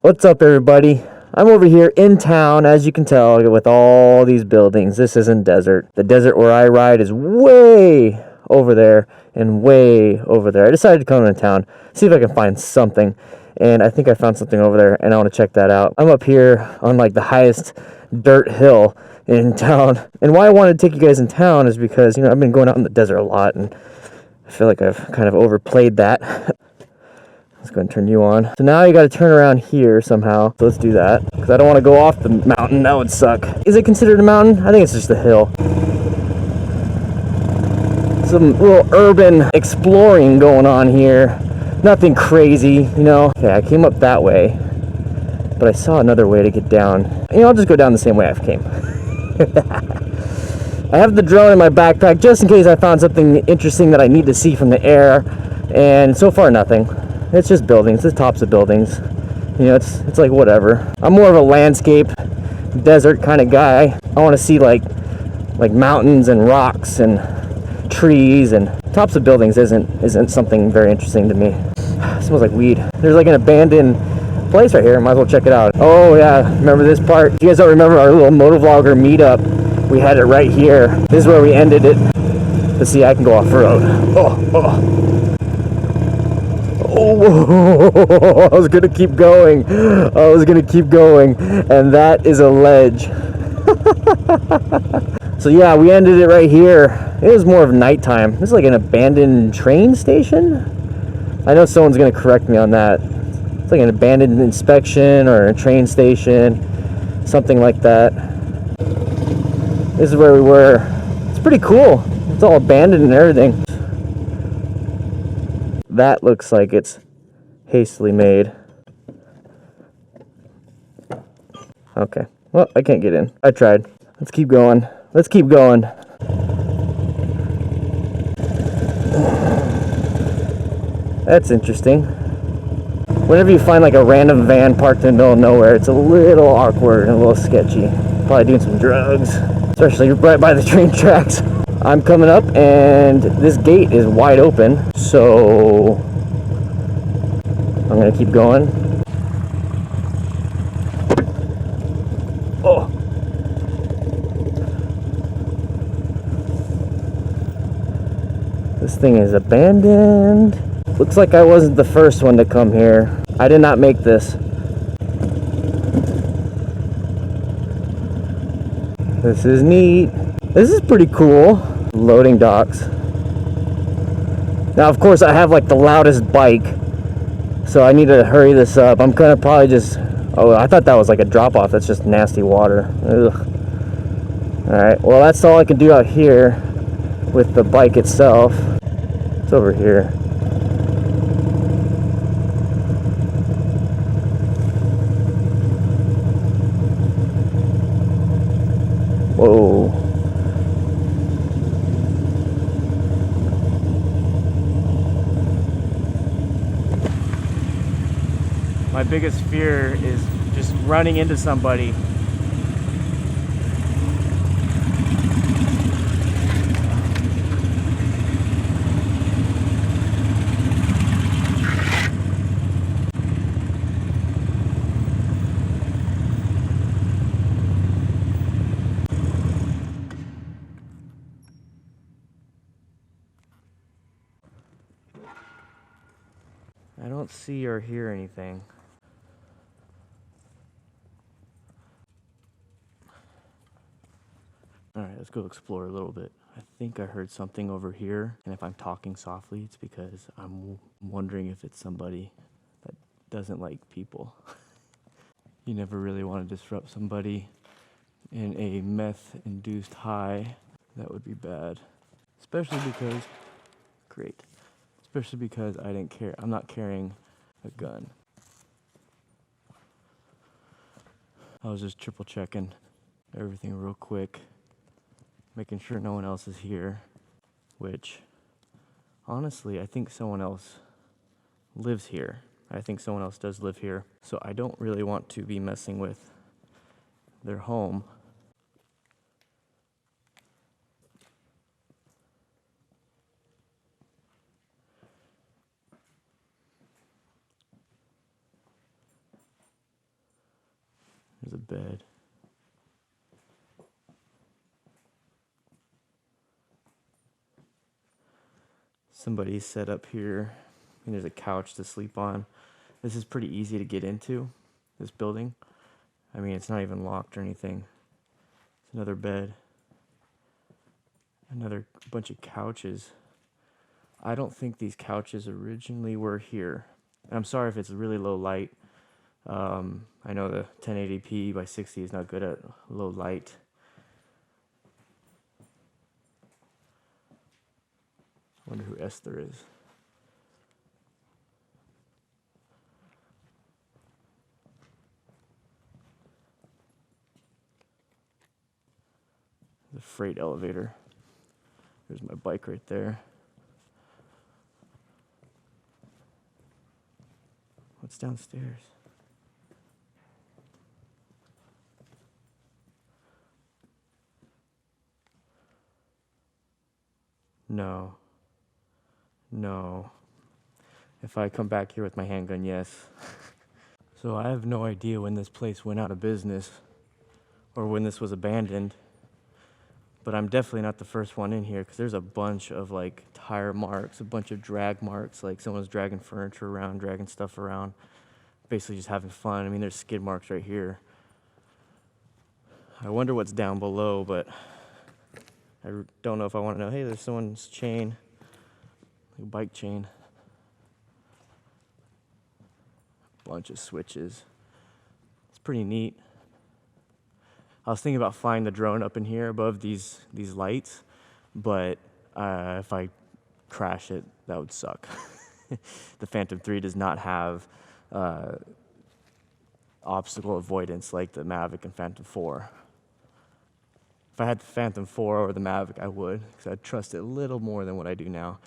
What's up, everybody? I'm over here in town, as you can tell, with all these buildings. This isn't desert. The desert where I ride is way over there and way over there. I decided to come into town, see if I can find something. And I think I found something over there, and I want to check that out. I'm up here on like the highest dirt hill in town. And why I wanted to take you guys in town is because, I've been going out in the desert a lot, and I feel like I've kind of overplayed that. Let's go and turn you on. So now you got to turn around here somehow. So let's do that, because I don't want to go off the mountain. That would suck. Is it considered a mountain? I think it's just a hill. Some little urban exploring going on here. Nothing crazy, Okay, I came up that way, but I saw another way to get down. I'll just go down the same way I came. I have the drone in my backpack just in case I found something interesting that I need to see from the air, and so far nothing. It's just buildings, the tops of buildings. It's like whatever. I'm more of a landscape, desert kind of guy. I want to see like mountains and rocks and trees, and tops of buildings isn't something very interesting to me. It smells like weed. There's like an abandoned place right here. Might as well check it out. Oh yeah, remember this part? If you guys don't remember our little motovlogger meetup, we had it right here. This is where we ended it. But see, I can go off-road. Oh, I was gonna keep going. And that is a ledge. So yeah, we ended it right here. It was more of nighttime. This is like an abandoned train station. I know someone's gonna correct me on that. It's like an abandoned inspection or a train station, something like that. This is where we were. It's pretty cool. It's all abandoned and everything. That looks like it's hastily made. Okay. Well, I can't get in. I tried. Let's keep going. That's interesting. Whenever you find like a random van parked in the middle of nowhere, it's a little awkward and a little sketchy. Probably doing some drugs, especially right by the train tracks. I'm coming up and this gate is wide open, so I'm gonna keep going. Oh. This thing is abandoned. Looks like I wasn't the first one to come here. I did not make this. This is neat. This is pretty cool. Loading docks. Now, of course, I have like the loudest bike, so I need to hurry this up. I'm gonna probably just... Oh, I thought that was like a drop-off. That's just nasty water. Ugh. Alright, well, that's all I can do out here with the bike itself. It's over here. Whoa. My biggest fear is just running into somebody. I don't see or hear anything. Alright, let's go explore a little bit. I think I heard something over here, and if I'm talking softly, it's because I'm wondering if it's somebody that doesn't like people. You never really want to disrupt somebody in a meth-induced high. That would be bad. Especially because I'm not carrying a gun. I was just triple checking everything real quick, making sure no one else is here, which honestly, I think someone else lives here. I think someone else does live here, so I don't really want to be messing with their home. There's a bed. Somebody set up here, and there's a couch to sleep on. This is pretty easy to get into, this building. I mean, it's not even locked or anything. It's another bed. Another bunch of couches. I don't think these couches originally were here. And I'm sorry if it's really low light. I know the 1080p by 60 is not good at low light. I wonder who Esther is. The freight elevator. There's my bike right there. What's downstairs? No. No. If I come back here with my handgun, yes. So I have no idea when this place went out of business or when this was abandoned. But I'm definitely not the first one in here because there's a bunch of like tire marks, a bunch of drag marks, like someone's dragging furniture around, dragging stuff around, basically just having fun. I mean, there's skid marks right here. I wonder what's down below, but I don't know if I want to know. Hey, there's someone's chain, like a bike chain. Bunch of switches. It's pretty neat. I was thinking about flying the drone up in here above these lights, but if I crash it, that would suck. The Phantom 3 does not have obstacle avoidance like the Mavic and Phantom 4. If I had the Phantom 4 or the Mavic, I would, because I'd trust it a little more than what I do now.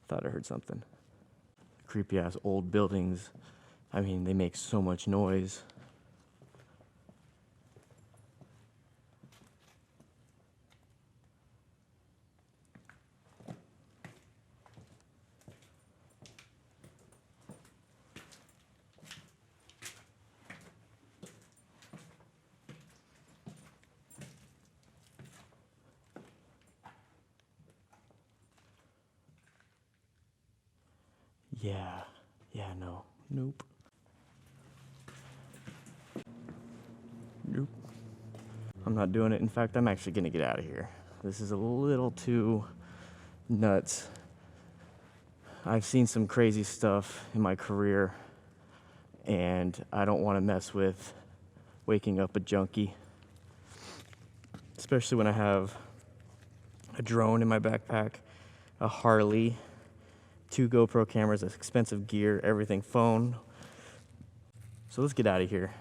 Thought I heard something. Creepy ass old buildings. I mean, they make so much noise. No. Nope. Nope. I'm not doing it. In fact, I'm actually gonna get out of here. This is a little too nuts. I've seen some crazy stuff in my career, and I don't want to mess with waking up a junkie. Especially when I have a drone in my backpack, a Harley, 2 GoPro cameras, expensive gear, everything, phone. So let's get out of here.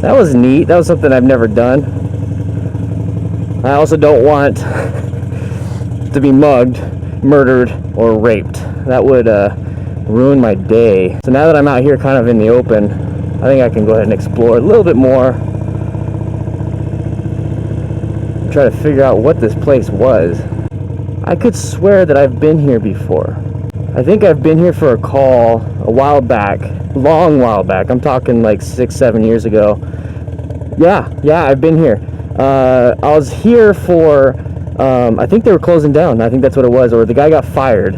That was neat. That was something I've never done. I also don't want to be mugged, murdered, or raped. That would ruin my day. So now that I'm out here kind of in the open, I think I can go ahead and explore a little bit more. Try to figure out what this place was. I could swear that I've been here before. I think I've been here for a call a while back, long while back. I'm talking like 6-7 years ago. Yeah, I've been here. I was here for, I think they were closing down. I think that's what it was, or the guy got fired.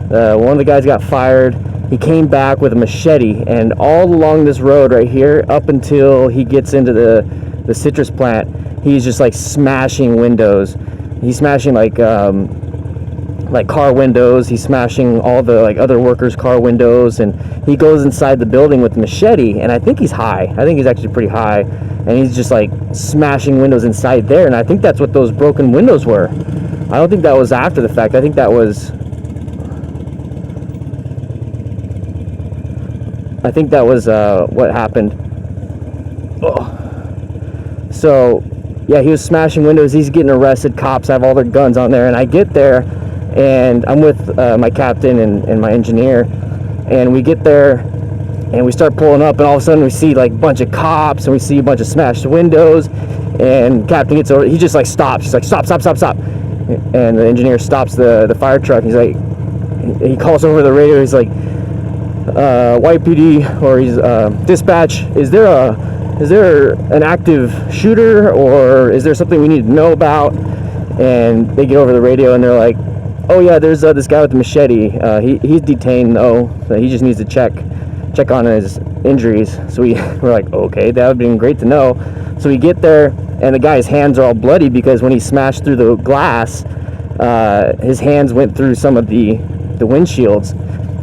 One of the guys got fired. He came back with a machete, and all along this road right here, up until he gets into the citrus plant, he's just like smashing windows. He's smashing like car windows. He's smashing all the like other workers' car windows, and he goes inside the building with the machete. And I think he's high. I think he's actually pretty high, and he's just like smashing windows inside there. And I think that's what those broken windows were. I don't think that was after the fact. I think that was. What happened. Oh. So, yeah, he was smashing windows. He's getting arrested. Cops have all their guns on there. And I get there, and I'm with my captain and my engineer. And we get there, And we start pulling up, and all of a sudden we see like a bunch of cops, and we see a bunch of smashed windows. And Captain gets over, he just like stops. He's like, stop. And the engineer stops the fire truck. He's like, he calls over the radio. He's like, White PD, or he's dispatch, is there an active shooter, or is there something we need to know about? And they get over the radio, and they're like, oh yeah, there's this guy with the machete. He's detained though, so he just needs to check on his injuries. So we're like, okay, that would be great to know. So we get there, and the guy's hands are all bloody because when he smashed through the glass, his hands went through some of the windshields,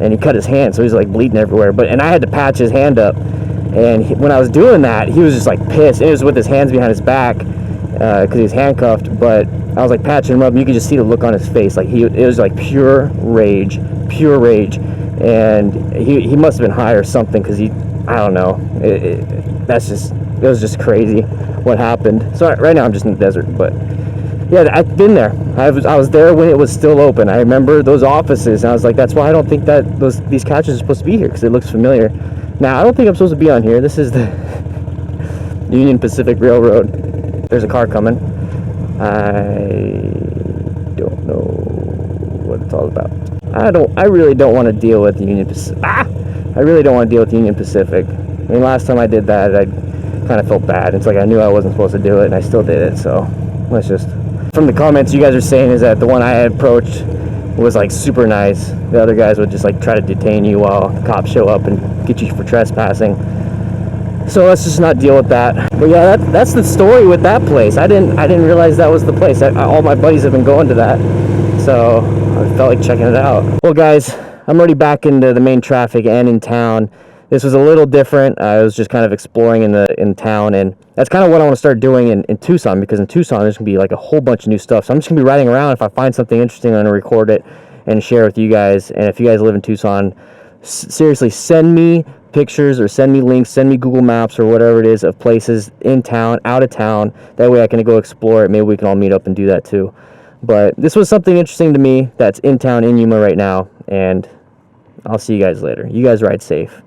and he cut his hand, so he's like bleeding everywhere. And I had to patch his hand up, and when I was doing that, he was just like pissed. It was with his hands behind his back because he was handcuffed. But I was like patching him up, and you could just see the look on his face, like it was like pure rage. And he must have been high or something, because I don't know. It was just crazy what happened. So right now I'm just in the desert, but yeah, I've been there. I was there when it was still open. I remember those offices, and I was like, that's why I don't think that these couches are supposed to be here, because it looks familiar. Now I don't think I'm supposed to be on here. This is the Union Pacific Railroad. There's a car coming. I don't know what it's all about. I really don't want to deal with the Union Pacific. I really don't want to deal with the Union Pacific. I mean, last time I did that, I kind of felt bad. It's like I knew I wasn't supposed to do it, and I still did it. So let's just. From the comments you guys are saying is that the one I had approached was like super nice. The other guys would just like try to detain you while the cops show up and get you for trespassing. So let's just not deal with that. But yeah, that's the story with that place. I didn't realize that was the place. All my buddies have been going to that, so I felt like checking it out. Well guys, I'm already back into the main traffic and in town. This was a little different. I was just kind of exploring in town, and that's kind of what I want to start doing in Tucson, because in Tucson there's gonna be like a whole bunch of new stuff. So I'm just gonna be riding around. If I find something interesting, I'm gonna record it and share with you guys. And if you guys live in Tucson, seriously, send me pictures or send me links, send me Google Maps or whatever it is of places in town, out of town. That way I can go explore it. Maybe we can all meet up and do that too. But this was something interesting to me that's in town in Yuma right now, and I'll see you guys later. You guys ride safe.